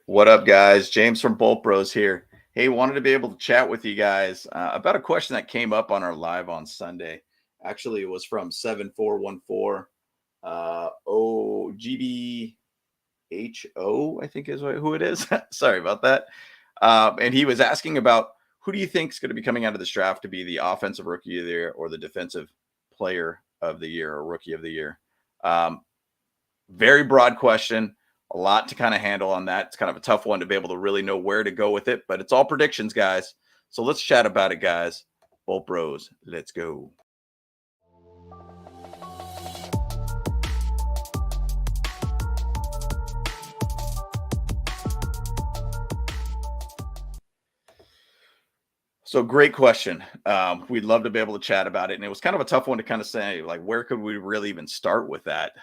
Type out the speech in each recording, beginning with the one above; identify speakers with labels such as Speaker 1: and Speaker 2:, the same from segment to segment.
Speaker 1: What up, guys? James from Bolt Bros here. Hey, wanted to be able to chat with you guys about a question that came up on our live on Sunday. Actually, it was from 7414 OGBHO, I think is who it is. Sorry about that. And he was asking about who do you think is going to be coming out of this draft to be the offensive rookie of the year or the defensive player of the year or rookie of the year? Um, Very broad question, a lot to kind of handle on that. It's kind of a tough one to be able to really know where to go with it, but it's all predictions, guys. So let's chat about it, guys. Bolt Bros, let's go. So great question. We'd love to be able to chat about it, and it was kind of a tough one to kind of say, like, where could we really even start with that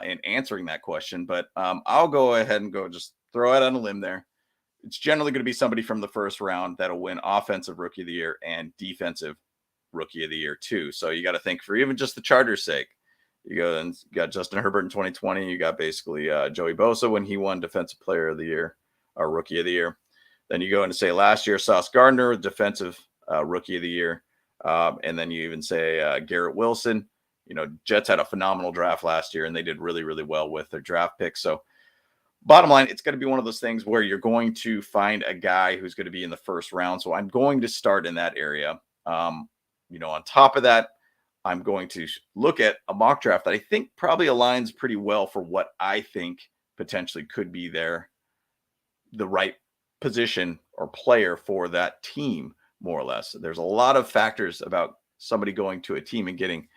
Speaker 1: in answering that question? But I'll go ahead and go just throw it on a limb there. It's generally going to be somebody from the first round that'll win offensive rookie of the year and defensive rookie of the year too. So you got to think for even just the Chargers' sake. You go and you got Justin Herbert in 2020. You got basically Joey Bosa when he won defensive player of the year or rookie of the year. Then you go into say last year, Sauce Gardner, defensive rookie of the year. And then you even say Garrett Wilson. You know, Jets had a phenomenal draft last year and they did really, really well with their draft picks. So bottom line, it's going to be one of those things where you're going to find a guy who's going to be in the first round. So I'm going to start in that area. On top of that, I'm going to look at a mock draft that I think probably aligns pretty well for what I think potentially could be the right position or player for that team, more or less. There's a lot of factors about somebody going to a team and getting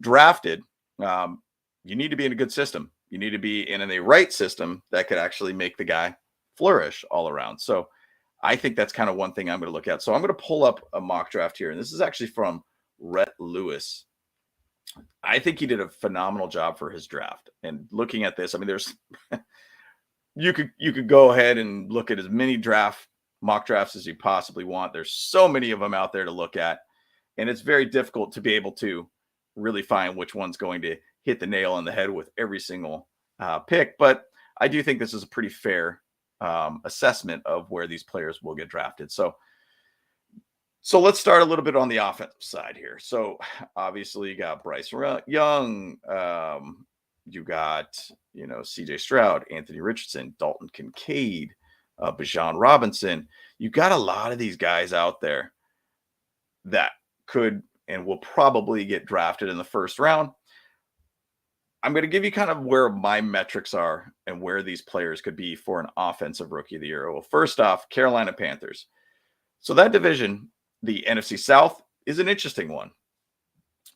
Speaker 1: drafted. You need to be in a good system. You need to be in a right system that could actually make the guy flourish all around. So I think that's kind of one thing I'm going to look at. So I'm going to pull up a mock draft here. And this is actually from Rhett Lewis. I think he did a phenomenal job for his draft. And looking at this, I mean, there's you could go ahead and look at as many mock drafts as you possibly want. There's so many of them out there to look at. And it's very difficult to be able to really find which one's going to hit the nail on the head with every single pick. But I do think this is a pretty fair assessment of where these players will get drafted. So let's start a little bit on the offensive side here. So obviously you got Bryce Young, you got CJ Stroud, Anthony Richardson, Dalton Kincaid, Bijan Robinson. You got a lot of these guys out there that could and will probably get drafted in the first round. I'm going to give you kind of where my metrics are and where these players could be for an offensive rookie of the year. Well, first off, Carolina Panthers. So that division, the NFC South, is an interesting one.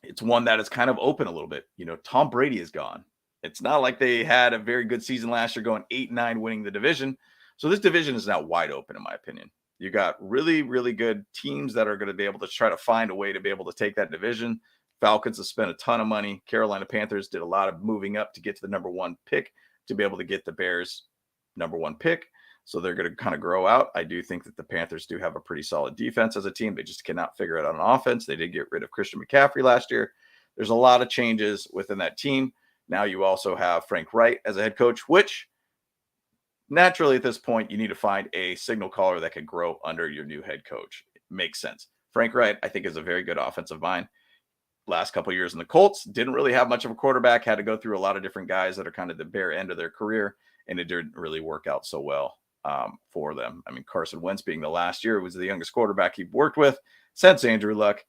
Speaker 1: It's one that is kind of open a little bit. Tom Brady is gone. It's not like they had a very good season last year going 8-9 winning the division. So this division is now wide open, in my opinion. You got really, really good teams that are going to be able to try to find a way to be able to take that division. Falcons have spent a ton of money. Carolina Panthers did a lot of moving up to get to the number one pick to be able to get the Bears' number one pick. So they're going to kind of grow out. I do think that the Panthers do have a pretty solid defense as a team. They just cannot figure it out on offense. They did get rid of Christian McCaffrey last year. There's a lot of changes within that team. Now you also have Frank Wright as a head coach, which naturally at this point, you need to find a signal caller that could grow under your new head coach. It makes sense. Frank Wright, I think, is a very good offensive mind. Last couple of years in the Colts, didn't really have much of a quarterback, had to go through a lot of different guys that are kind of the bare end of their career, and it didn't really work out so well for them. I mean, Carson Wentz being the last year was the youngest quarterback he worked with since Andrew Luck.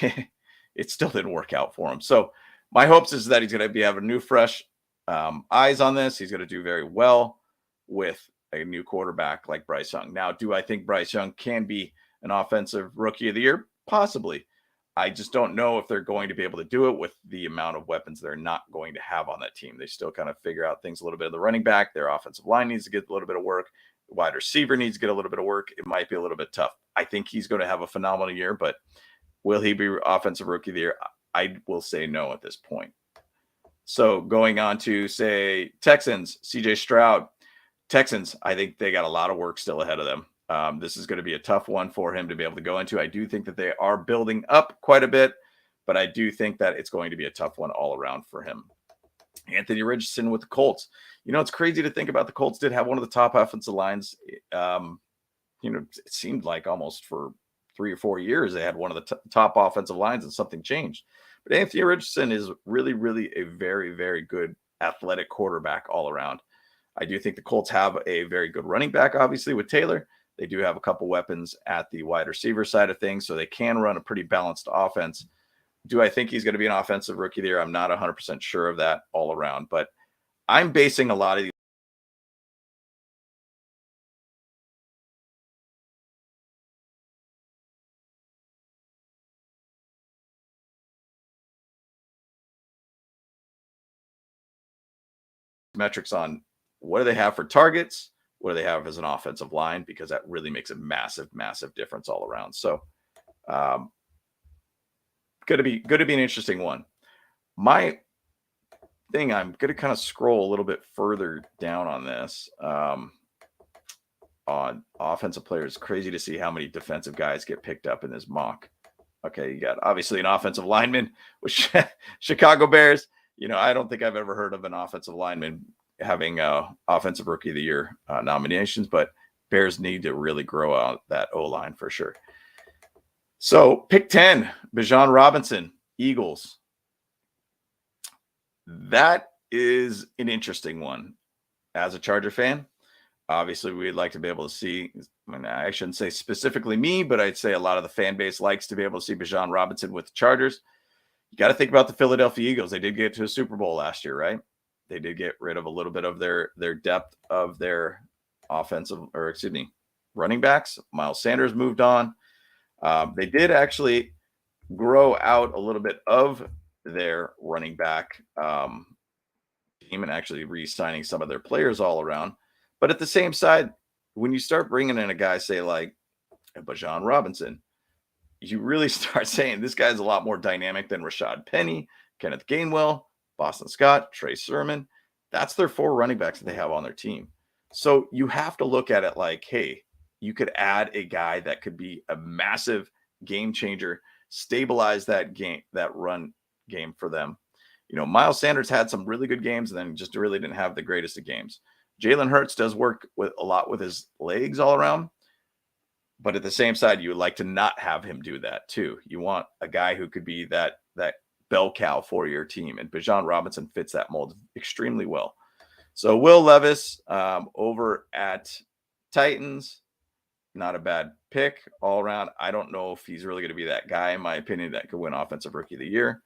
Speaker 1: It still didn't work out for him. So my hopes is that he's going to have a new, fresh eyes on this. He's going to do very well with a new quarterback like Bryce Young. Now, do I think Bryce Young can be an offensive rookie of the year? Possibly. I just don't know if they're going to be able to do it with the amount of weapons they're not going to have on that team. They still kind of figure out things a little bit of the running back. Their offensive line needs to get a little bit of work. The wide receiver needs to get a little bit of work. It might be a little bit tough. I think he's going to have a phenomenal year, but will he be offensive rookie of the year? I will say no at this point. So going on to, say, Texans, CJ Stroud. Texans, I think they got a lot of work still ahead of them. This is going to be a tough one for him to be able to go into. I do think that they are building up quite a bit, but I do think that it's going to be a tough one all around for him. Anthony Richardson with the Colts. It's crazy to think about. The Colts did have one of the top offensive lines. Um, it seemed like almost for 3 or 4 years they had one of the top offensive lines, and something changed. But Anthony Richardson is really, really a very, very good athletic quarterback all around. I do think the Colts have a very good running back, obviously, with Taylor. They do have a couple weapons at the wide receiver side of things, so they can run a pretty balanced offense. Do I think he's going to be an offensive rookie of the year? I'm not 100% sure of that all around, but I'm basing a lot of these metrics on what do they have for targets, what do they have as an offensive line, because that really makes a massive, massive difference all around. So, um, going to be an interesting one. My thing, I'm going to kind of scroll a little bit further down on this. On offensive players, crazy to see how many defensive guys get picked up in this mock. Okay, you got obviously an offensive lineman with Chicago Bears. I don't think I've ever heard of an offensive lineman having offensive rookie of the year nominations, but Bears need to really grow out that O line for sure. So pick 10, Bijan Robinson, Eagles. That is an interesting one. As a Charger fan, obviously we'd like to be able to see, I shouldn't say specifically me, but I'd say a lot of the fan base likes to be able to see Bijan Robinson with the Chargers. You got to think about the Philadelphia Eagles. They did get to a Super Bowl last year, right? They did get rid of a little bit of their depth of their running backs. Miles Sanders moved on. They did actually grow out a little bit of their running back team, and actually re-signing some of their players all around. But at the same side, when you start bringing in a guy, say like Bijan Robinson, you really start saying this guy's a lot more dynamic than Rashad Penny, Kenneth Gainwell, Boston Scott, Trey Sermon. That's their 4 running backs that they have on their team. So you have to look at it like, hey, you could add a guy that could be a massive game changer, stabilize that game, that run game for them. Miles Sanders had some really good games and then just really didn't have the greatest of games. Jalen Hurts does work with a lot with his legs all around. But at the same side, you would like to not have him do that too. You want a guy who could be that bell cow for your team, and Bijan Robinson fits that mold extremely well. So Will Levis over at Titans, not a bad pick all around. I don't know if he's really going to be that guy, in my opinion, that could win Offensive Rookie of the Year.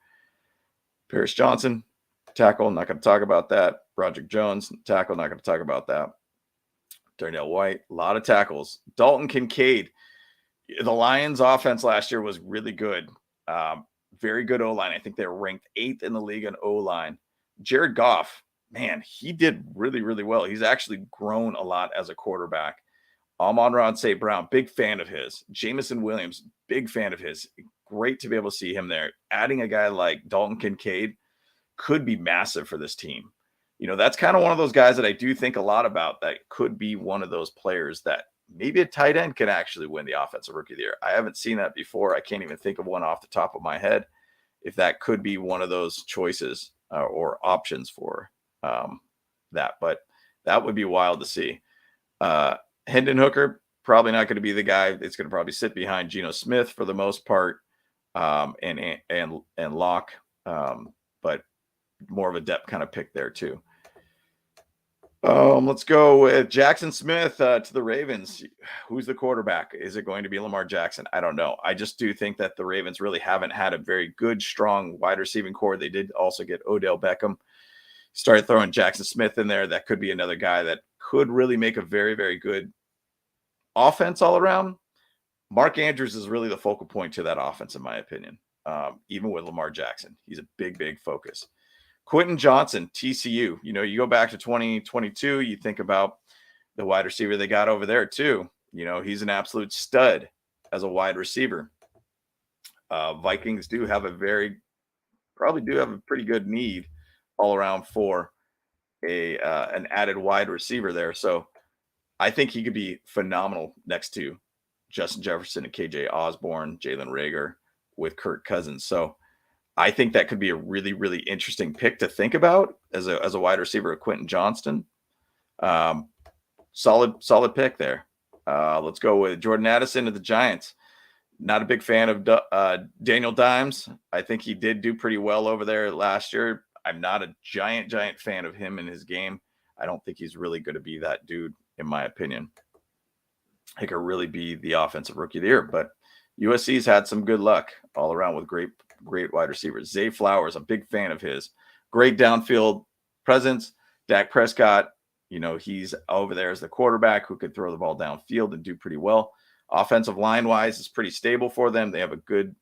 Speaker 1: Paris Johnson, tackle, not going to talk about that. Broderick Jones, tackle, not going to talk about that. Darnell White, a lot of tackles. Dalton Kincaid. The Lions' offense last year was really good. Very good O-line. I think they were ranked 8th in the league in O-line. Jared Goff, man, he did really, really well. He's actually grown a lot as a quarterback. Amon-Ra St. Brown, big fan of his. Jameson Williams, big fan of his. Great to be able to see him there. Adding a guy like Dalton Kincaid could be massive for this team. That's kind of one of those guys that I do think a lot about, that could be one of those players that maybe a tight end can actually win the Offensive Rookie of the Year. I haven't seen that before. I can't even think of one off the top of my head, if that could be one of those choices or options for that. But that would be wild to see. Hendon Hooker, probably not going to be the guy. It's going to probably sit behind Geno Smith for the most part, and Locke, but more of a depth kind of pick there too. Let's go with Jackson Smith to the Ravens. Who's the quarterback? Is it going to be Lamar Jackson? I don't know. I just do think that the Ravens really haven't had a very good, strong wide receiving core. They did also get Odell Beckham. Started throwing Jackson Smith in there. That could be another guy that could really make a very, very good offense all around. Mark Andrews is really the focal point to that offense, in my opinion. Even with Lamar Jackson, he's a big, big focus. Quentin Johnson, TCU. You go back to 2022, you think about the wide receiver they got over there too. He's an absolute stud as a wide receiver. Vikings probably do have a pretty good need all around for an added wide receiver there. So I think he could be phenomenal next to Justin Jefferson and KJ Osborne, Jalen Rager with Kirk Cousins. So I think that could be a really, really interesting pick to think about as a wide receiver, Quentin Johnston. Um, solid pick there. Let's go with Jordan Addison of the Giants. Not a big fan of Daniel Dimes. I think he did do pretty well over there last year. I'm not a giant fan of him in his game. I don't think he's really going to be that dude, in my opinion. He could really be the offensive rookie of the year, but USC's had some good luck all around with great wide receivers. Zay Flowers, a big fan of his. Great downfield presence. Dak Prescott, he's over there as the quarterback who could throw the ball downfield and do pretty well. Offensive line-wise is pretty stable for them. They have a good,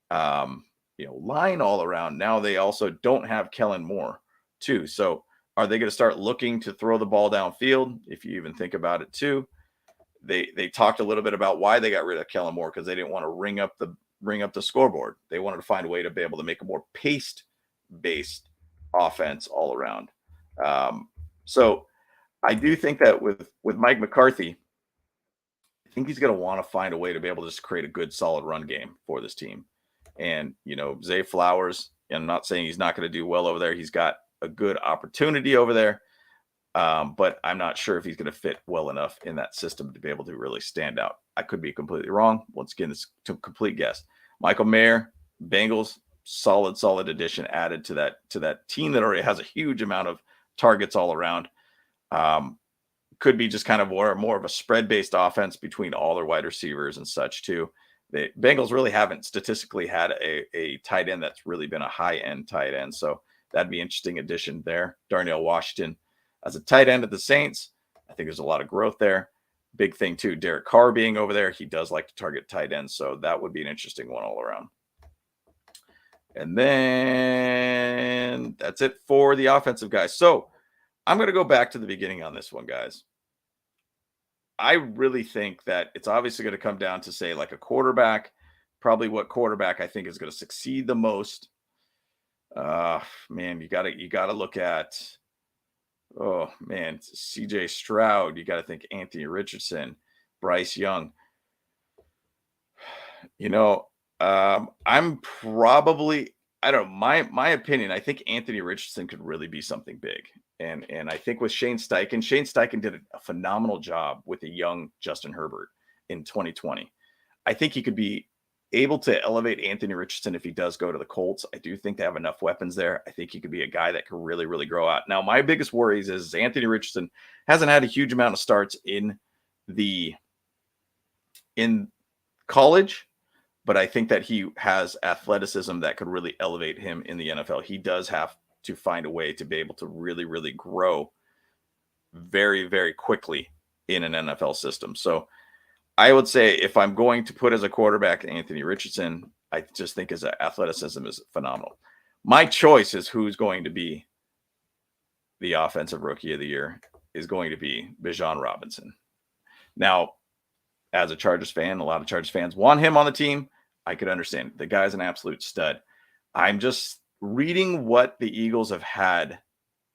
Speaker 1: line all around. Now they also don't have Kellen Moore, too. So are they going to start looking to throw the ball downfield? If you even think about it, too. They talked a little bit about why they got rid of Kellen Moore, because they didn't want to ring up the scoreboard. They wanted to find a way to be able to make a more pace-based offense all around. So I do think that with Mike McCarthy, I think he's going to want to find a way to be able to just create a good, solid run game for this team. And, Zay Flowers, I'm not saying he's not going to do well over there. He's got a good opportunity over there. But I'm not sure if he's going to fit well enough in that system to be able to really stand out. I could be completely wrong. Once again, it's a complete guess. Michael Mayer, Bengals, solid addition added to that team that already has a huge amount of targets all around. Could be just kind of more of a spread-based offense between all their wide receivers and such too. The Bengals really haven't statistically had a tight end that's really been a high-end tight end. So that'd be an interesting addition there. Darnell Washington as a tight end of the Saints, I think there's a lot of growth there. Big thing too, Derek Carr being over there. He does like to target tight ends. So that would be an interesting one all around. And then that's it for the offensive guys. So I'm going to go back to the beginning on this one, guys. I really think that it's obviously going to come down to, say, like a quarterback, probably what quarterback I think is going to succeed the most. Man, you got to look at, CJ Stroud. You got to think Anthony Richardson, Bryce Young. I'm probably, I don't know, my opinion, I think Anthony Richardson could really be something big. And I think with Shane Steichen did a phenomenal job with a young Justin Herbert in 2020. I think he could be able to elevate Anthony Richardson if he does go to the Colts. I do think they have enough weapons there. I think he could be a guy that could really, really grow out. Now, my biggest worries is Anthony Richardson hasn't had a huge amount of starts in college, but I think that he has athleticism that could really elevate him in the NFL. He does have to find a way to be able to really, really grow very, very quickly in an NFL system. So I would say if I'm going to put as a quarterback Anthony Richardson, I just think his athleticism is phenomenal. My choice is who's going to be the offensive rookie of the year is going to be Bijan Robinson. Now, as a Chargers fan, a lot of Chargers fans want him on the team. I could understand. The guy's an absolute stud. I'm just reading what the Eagles have had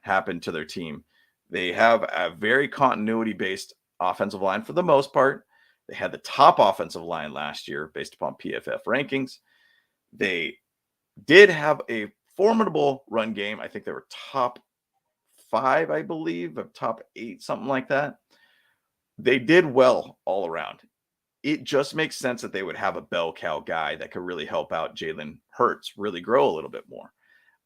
Speaker 1: happen to their team. They have a very continuity-based offensive line for the most part. They had the top offensive line last year based upon PFF rankings. They did have a formidable run game. I think they were top 5, I believe, of top 8, something like that. They did well all around. It just makes sense that they would have a bell cow guy that could really help out Jalen Hurts really grow a little bit more.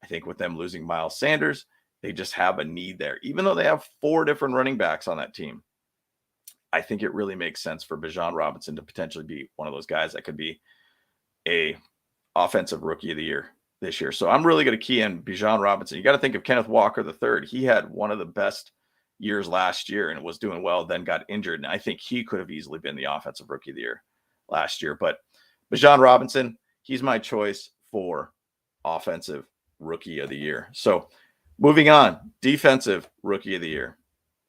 Speaker 1: I think with them losing Miles Sanders, they just have a need there. Even though they have 4 different running backs on that team, I think it really makes sense for Bijan Robinson to potentially be one of those guys that could be a offensive rookie of the year this year. So I'm really going to key in Bijan Robinson. You got to think of Kenneth Walker III. He had one of the best years last year and was doing well, then got injured. And I think he could have easily been the offensive rookie of the year last year. But Bijan Robinson, he's my choice for offensive rookie of the year. So moving on, defensive rookie of the year.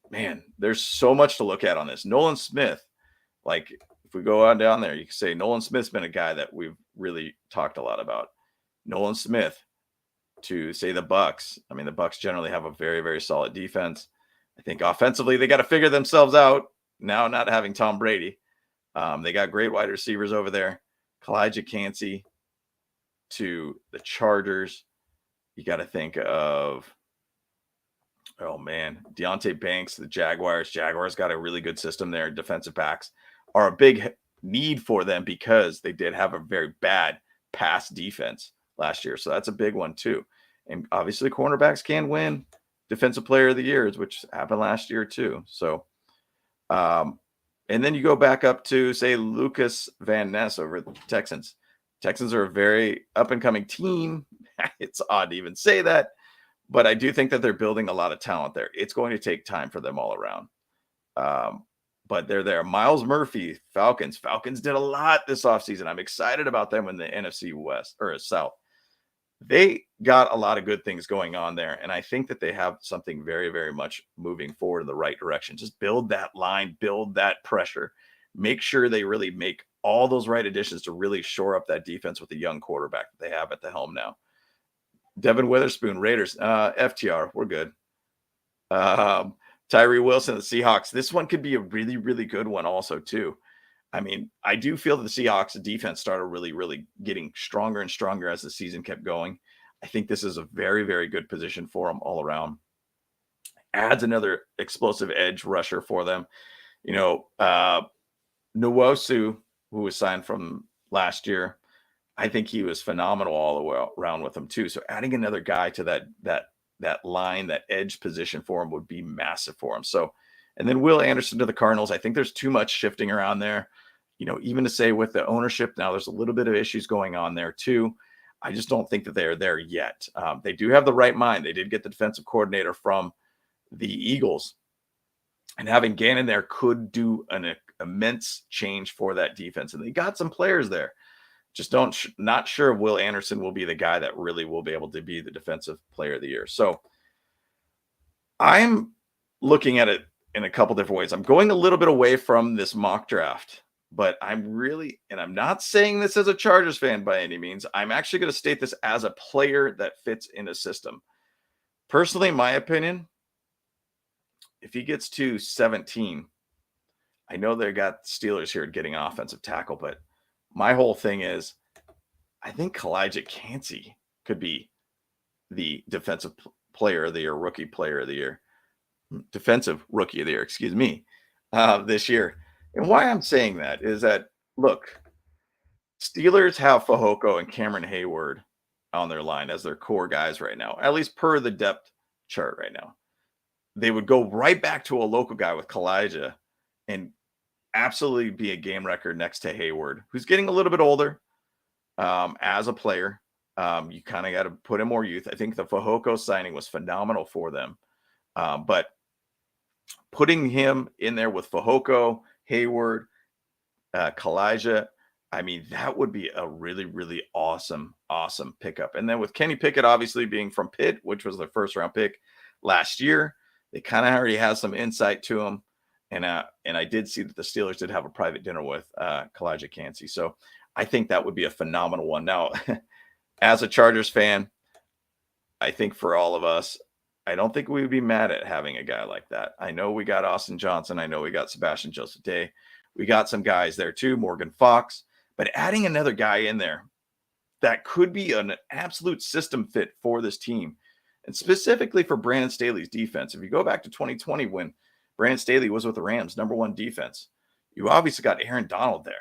Speaker 1: Man, there's so much to look at on this. Nolan Smith, like if we go on down there, you can say Nolan Smith's been a guy that we've really talked a lot about. Nolan Smith to say the Bucks. I mean, the Bucks generally have a very, very solid defense. I think offensively, they got to figure themselves out now, not having Tom Brady. They got great wide receivers over there. Kalijah Cansey, to the Chargers, you got to think of, oh man, Deontay Banks, the Jaguars. Jaguars got a really good system there. Defensive backs are a big need for them because they did have a very bad pass defense last year. So that's a big one too. And obviously, cornerbacks can win Defensive Player of the Year, which happened last year too. So, and then you go back up to, say, Lucas Van Ness over at the Texans. Texans are a very up and coming team. It's odd to even say that, but I do think that they're building a lot of talent there. It's going to take time for them all around. But they're there. Miles Murphy, Falcons. Falcons did a lot this offseason. I'm excited about them in the NFC West or South. They got a lot of good things going on there. And I think that they have something very, very much moving forward in the right direction. Just build that line, build that pressure, make sure they really make all those right additions to really shore up that defense with the young quarterback that they have at the helm now. Devin Witherspoon, Raiders, FTR, we're good. Tyree Wilson, the Seahawks. This one could be a really, really good one also too. I mean, I do feel that the Seahawks defense started really, really getting stronger and stronger as the season kept going. I think this is a very, very good position for them all around. Adds another explosive edge rusher for them. You know, Nwosu, who was signed from last year, I think he was phenomenal all the way around with them too. So adding another guy to that line, that edge position for him would be massive for him. So, and then Will Anderson to the Cardinals. I think there's too much shifting around there. You know, even to say with the ownership now, there's a little bit of issues going on there too. I just don't think that they're there yet. They do have the right mind. They did get the defensive coordinator from the Eagles, and having Gannon there could do an immense change for that defense. And they got some players there. Just not sure if Will Anderson will be the guy that really will be able to be the defensive player of the year. So I'm looking at it in a couple different ways. I'm going a little bit away from this mock draft, but I'm not saying this as a Chargers fan by any means. I'm actually going to state this as a player that fits in a system. Personally, in my opinion, if he gets to 17, I know they got Steelers here getting an offensive tackle, but my whole thing is I think Kalijah Kancey could be the defensive player of the year, rookie player of the year, defensive rookie of the year, excuse me, this year. And why I'm saying that is that, look, Steelers have Fehoko and Cameron Hayward on their line as their core guys right now, at least per the depth chart right now. They would go right back to a local guy with Kalijah and absolutely be a game record next to Hayward, who's getting a little bit older as a player. You kind of got to put in more youth. I think the Fehoko signing was phenomenal for them. But putting him in there with Fehoko, Hayward, Kalijah, I mean, that would be a really, really awesome pickup. And then with Kenny Pickett, obviously being from Pitt, which was their first round pick last year, they kind of already have some insight to him. And I did see that the Steelers did have a private dinner with Kalijah Kancey. So I think that would be a phenomenal one. Now, as a Chargers fan, I think for all of us, I don't think we would be mad at having a guy like that. I know we got Austin Johnson. I know we got Sebastian Joseph Day. We got some guys there too, Morgan Fox. But adding another guy in there that could be an absolute system fit for this team, and specifically for Brandon Staley's defense. If you go back to 2020 when Brandon Staley was with the Rams, #1 defense, you obviously got Aaron Donald there.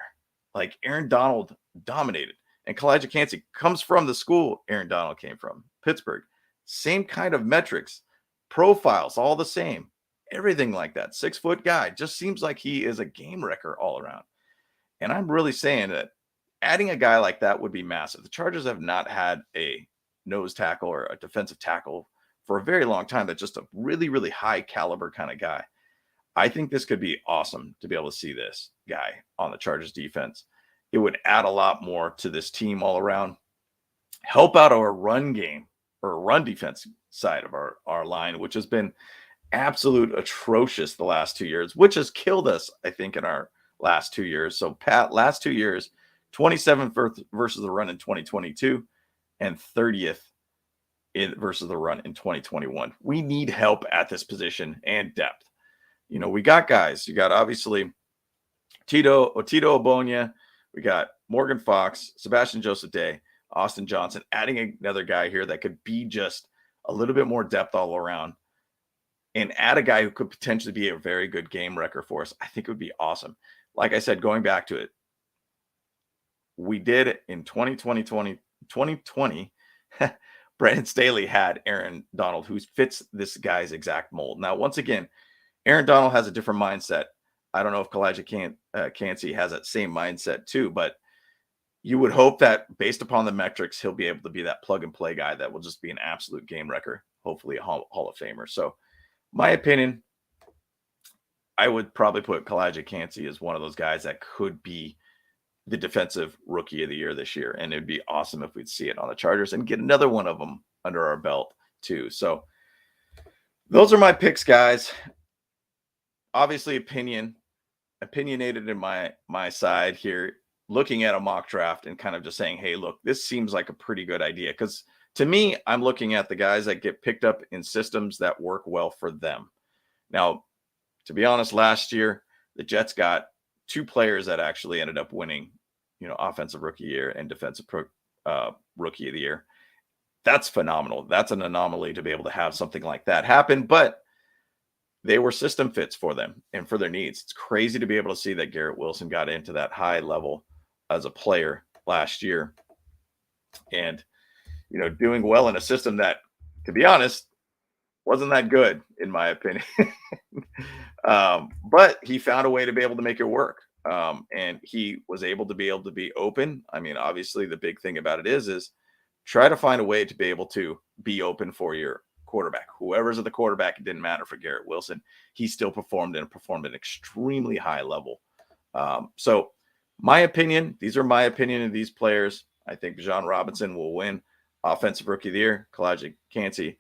Speaker 1: Like, Aaron Donald dominated. And Kalijah Kancey comes from the school Aaron Donald came from, Pittsburgh. Same kind of metrics, profiles, all the same. Everything like that. 6-foot guy. Just seems like he is a game wrecker all around. And I'm really saying that adding a guy like that would be massive. The Chargers have not had a nose tackle or a defensive tackle for a very long time. That's just a really, really high caliber kind of guy. I think this could be awesome to be able to see this guy on the Chargers defense. It would add a lot more to this team all around. Help out our run game or run defense side of our line, which has been absolute atrocious the last 2 years, which has killed us, I think, in our last 2 years. So, Pat, last 2 years, 27th versus the run in 2022 and 30th versus the run in 2021. We need help at this position and depth. You know, we got guys. You got obviously Tito Obonya. We got Morgan Fox, Sebastian Joseph Day. Austin Johnson, adding another guy here that could be just a little bit more depth all around and add a guy who could potentially be a very good game wrecker for us, I think it would be awesome. Like I said, going back to it, we did it in 2020. Brandon Staley had Aaron Donald, who fits this guy's exact mold. Now, once again, Aaron Donald has a different mindset. I don't know if Cansey has that same mindset too, but you would hope that based upon the metrics, he'll be able to be that plug and play guy that will just be an absolute game wrecker, hopefully a Hall of Famer. So, my opinion, I would probably put Kalijah Cansey as one of those guys that could be the defensive rookie of the year this year. And it'd be awesome if we'd see it on the Chargers and get another one of them under our belt too. So those are my picks, guys. Obviously, opinionated in my side here, looking at a mock draft and kind of just saying, hey, look, this seems like a pretty good idea. Because to me, I'm looking at the guys that get picked up in systems that work well for them. Now, to be honest, last year, the Jets got two players that actually ended up winning, offensive rookie year and defensive rookie of the year. That's phenomenal. That's an anomaly to be able to have something like that happen, but they were system fits for them and for their needs. It's crazy to be able to see that Garrett Wilson got into that high level as a player last year and, doing well in a system that, to be honest, wasn't that good in my opinion. But he found a way to be able to make it work. And he was able to be open. I mean, obviously the big thing about it is try to find a way to be able to be open for your quarterback. Whoever's at the quarterback, it didn't matter for Garrett Wilson. He still performed at an extremely high level. So my opinion, these are my opinion of these players. I think Bijan Robinson will win Offensive Rookie of the Year. Kalijah Cansey